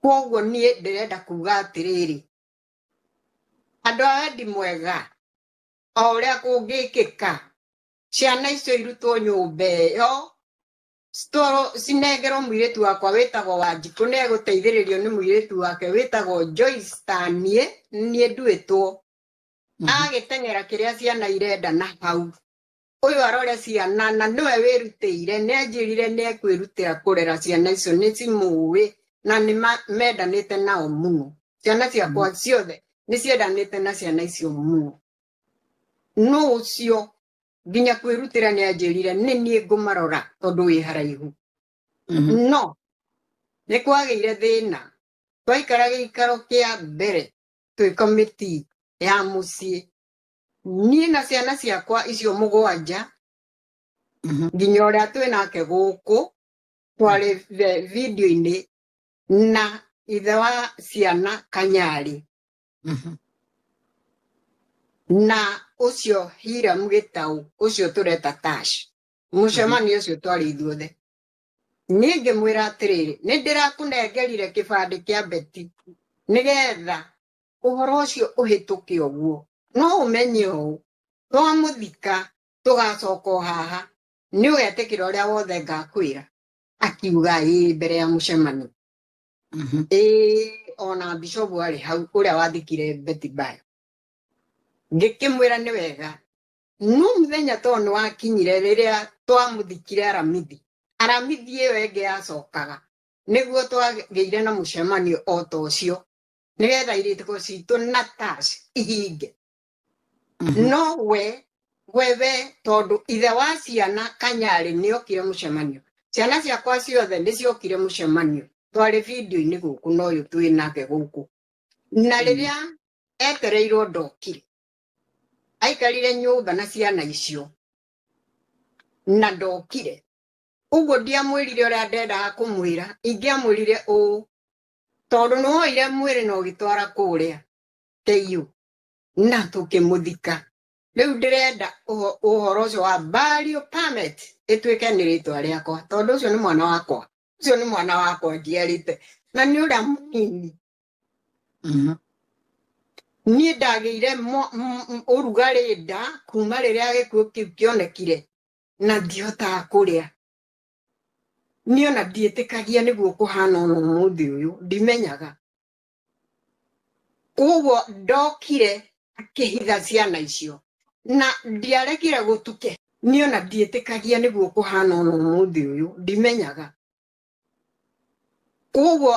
Koguo nie ndirenda kuga atiriri andu a wendi mwega o uria kungikika ciana icio irutwo nyumba iyo cinegerwo muiritu wakwa witagwo Wanjiku ni eguteithiririo ni muiritu wake witagwo Joyce Tanie nie nduitwo agiteng'era kiria ciana irenda na hau uyu arore ciana na niwe wirutire ni anjirire ni ekwirutira kurera ciana icio ni cimuwi na ni mendanite nao muno ciana ciakwa ciothe ni ciendanite na ciana icio muno no ucio nginya kwirutira ni anjirire ni nie ngumarora tondu wi haraihu no ni kwageire thina twaikara gikaro kia mbere twi committee ya mucii nie na ciana ciakwa icio mugwanja nginya uria twinake guku twari video-ini na ithe wa ciana Kanyari na ucio Hiram Gitau ucio tureta Tash mucemani ucio twari ithuothe ni ngimwira atiriri ni ndirakunengerire kibandi kia Beti nigetha uhoro ucio uhituke uguo no umenye u twamuthika tugacoka haha ni ugetikira uria wothe ngakwira akiuga mbere ya mucemani ona Bishop ari hau uria wathikire Beti Bayo ngikimwira ni wega no muthenya tonu wakinyire riria twamuthikire aramithi iyo enge yacokaga niguo twageire na mucemanio o ta ucio nigetha iritiko citu na Tash ihinge no wewe tondu ithe wa ciana Kanyari ni okire mucemanio ciana ciakwa ciothe ni ciokire mucemanio twari video-ini guku no yu twinake guku na riria etereirwo ndokire aikarire nyumba na ciana icio na ndokire uguo ndiamwirire uria ndendaga kumwira ingiamwirire tondu no ire mwiri no gitwara kuria teyu na tukimuthika riu ndirenda uhoro ucio wa burial permit itwike ni ritwa riakwa tondu ucio ni mwana wakwa njiarite na ni uria munini nie ndageire urugari nda kuma riria gikuo kiu kionekire na ndiotaga kuria ni ona ndietikagia niguo kuhana ono muthi uyu ndimenyaga koguo ndokire akihitha ciana icio na ndiarekire gutuke ni ona ndietikagia niguo kuhana ono muthi uyu ndimenyaga koguo